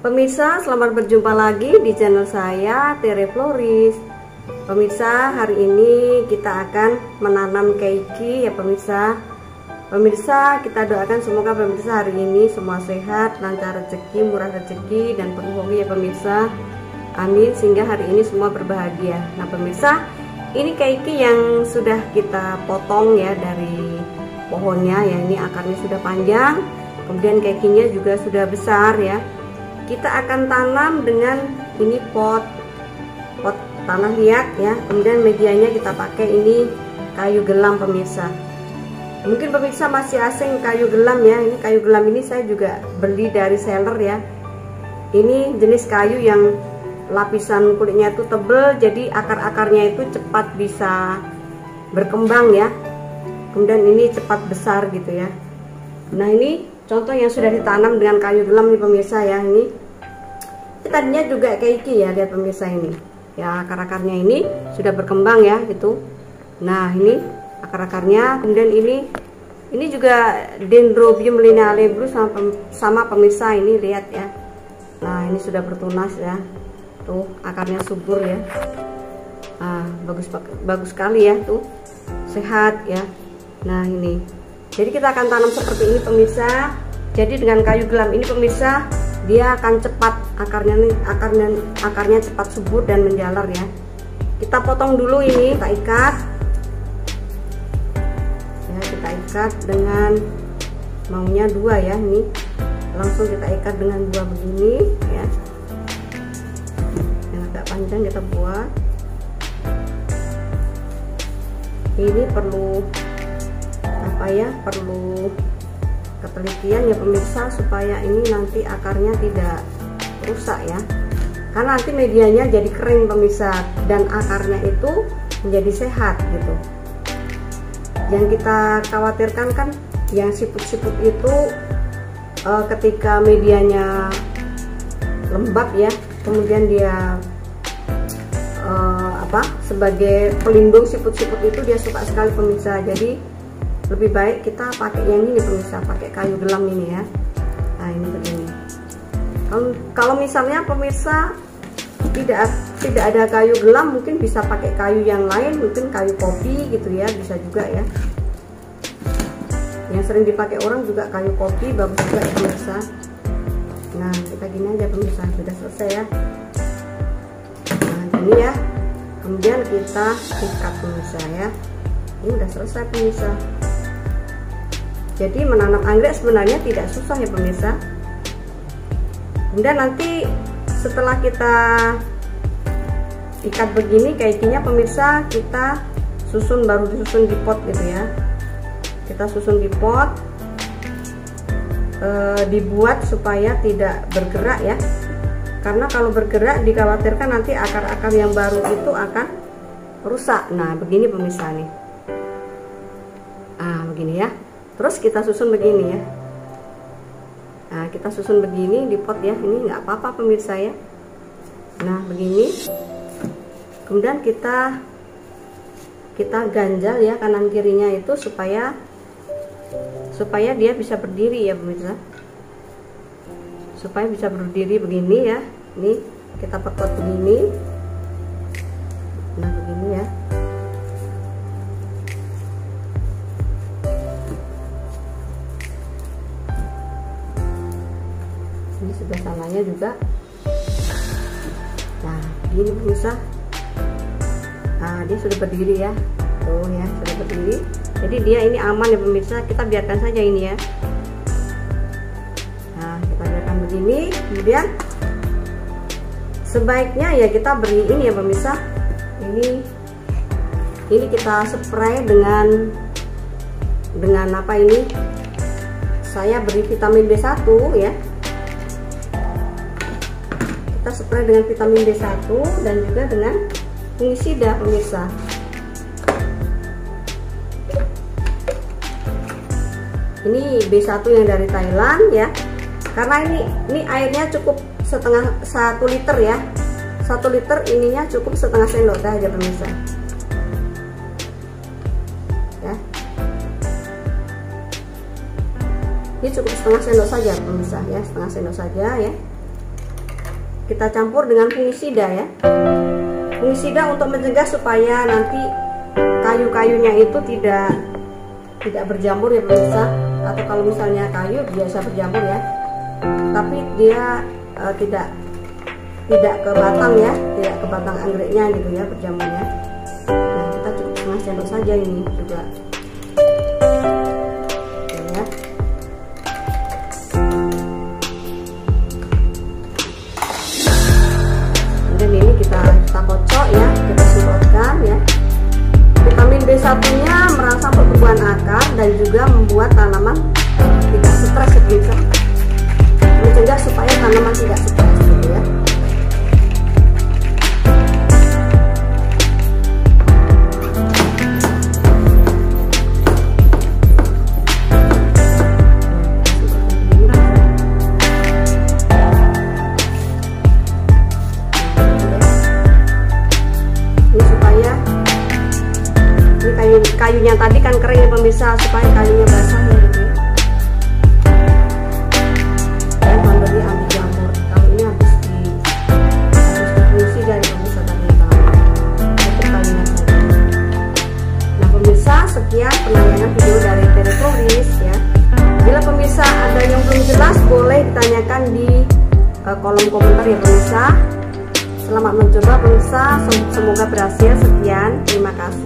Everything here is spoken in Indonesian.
Pemirsa, selamat berjumpa lagi di channel saya, Tere Floris. Pemirsa, hari ini kita akan menanam keiki ya pemirsa. Pemirsa, kita doakan semoga pemirsa hari ini semua sehat, lancar rezeki, murah rezeki, dan penuh hobi ya pemirsa. Amin, sehingga hari ini semua berbahagia. Nah pemirsa, ini keiki yang sudah kita potong ya dari pohonnya ya. Ini akarnya sudah panjang, kemudian keikinya juga sudah besar ya. Kita akan tanam dengan ini pot tanah liat ya. Kemudian medianya kita pakai ini kayu gelam pemirsa. Mungkin pemirsa masih asing kayu gelam ya. Ini kayu gelam ini saya juga beli dari seller ya. Ini jenis kayu yang lapisan kulitnya itu tebal, jadi akar-akarnya itu cepat bisa berkembang ya. Kemudian ini cepat besar gitu ya. Nah ini contoh yang sudah ditanam dengan kayu gelam nih pemirsa ya. Ini tadinya juga keiki ya, lihat pemirsa ini ya, akar-akarnya ini sudah berkembang ya gitu. Nah ini akar-akarnya, kemudian ini juga Dendrobium linealebus sama pemirsa ini lihat ya. Nah ini sudah bertunas ya, tuh akarnya subur ya. Nah, bagus sekali ya, tuh sehat ya. Nah ini, jadi kita akan tanam seperti ini pemirsa. Jadi dengan kayu gelam ini pemirsa, dia akan cepat akarnya cepat subur dan menjalar ya. Kita potong dulu ini, kita ikat ya, kita ikat dengan maunya 2 ya. Ini langsung kita ikat dengan 2 begini ya. Yang agak panjang kita buat. Ini perlu apa ya, perlu ketelitian ya pemirsa, supaya ini nanti akarnya tidak rusak ya, karena nanti medianya jadi kering pemirsa dan akarnya itu menjadi sehat gitu. Yang kita khawatirkan kan yang siput-siput itu ketika medianya lembab ya, kemudian dia sebagai pelindung siput-siput itu dia suka sekali pemirsa. Jadi lebih baik kita pakai yang ini pemirsa, pakai kayu gelam ini ya. Nah ini begini. Kalau misalnya pemirsa tidak ada kayu gelam, mungkin bisa pakai kayu yang lain, mungkin kayu kopi gitu ya, bisa juga ya. Yang sering dipakai orang juga kayu kopi, bagus juga ya pemirsa. Nah kita gini aja pemirsa, sudah selesai ya. Nah gini ya, kemudian kita ikat pemirsa ya. Ini udah selesai pemirsa. Jadi menanam anggrek sebenarnya tidak susah ya pemirsa. Kemudian nanti setelah kita ikat begini keikinya pemirsa, kita susun, baru disusun di pot gitu ya. Kita susun di pot, dibuat supaya tidak bergerak ya. Karena kalau bergerak dikhawatirkan nanti akar-akar yang baru itu akan rusak. Nah begini pemirsa nih. Ah begini ya. Terus kita susun begini ya. Nah kita susun begini di pot ya. Ini nggak apa-apa pemirsa ya. Nah begini. Kemudian kita ganjal ya kanan kirinya itu supaya dia bisa berdiri ya pemirsa. Supaya bisa berdiri begini ya. Ini kita perkuat begini. Nah begini ya. Ini sebelah sananya juga. Nah begini pemirsa. Nah dia sudah berdiri ya. Tuh ya, sudah berdiri. Jadi dia ini aman ya pemirsa. Kita biarkan saja ini ya. Nah kita biarkan begini. Kemudian sebaiknya ya kita beri ini ya pemirsa. Ini kita spray dengan apa ini? Saya beri vitamin B1 ya. Kita spray dengan vitamin B1 dan juga dengan fungisida pemirsa. Ini B1 yang dari Thailand ya. Karena ini airnya cukup setengah 1 liter ya. 1 liter ininya cukup setengah sendok aja pemirsa. Ya. Ini cukup setengah sendok saja pemirsa ya, setengah sendok saja ya. kita campur dengan fungisida ya. Fungisida untuk mencegah supaya nanti kayu-kayunya itu tidak berjamur ya pemirsa. Atau kalau misalnya kayu biasa berjamur ya, tapi dia tidak ke batang ya, tidak ke batang anggreknya gitu ya berjamurnya. Nah, kita cukup setengah sendok saja ini juga. Oke, ya. Dan ini kita kocok ya, kita semprotkan ya. Vitamin B1 nya merangsang pertumbuhan akar dan juga membuat tanaman tidak stres ya pemirsa. Mencegah supaya tanaman tidak stres gitu ya. Kayunya tadi kan kering ya pemirsa, supaya kayunya basah ya gitu ya. Dan memberi anti jamur. Kalau ini habis difungsi dari pemirsa tadi untuk kayunya saja. Nah pemirsa, sekian penayangan video dari Tere Floris ya. Bila pemirsa ada yang belum jelas, boleh ditanyakan di kolom komentar ya pemirsa. Selamat mencoba pemirsa, semoga berhasil. Sekian, terima kasih.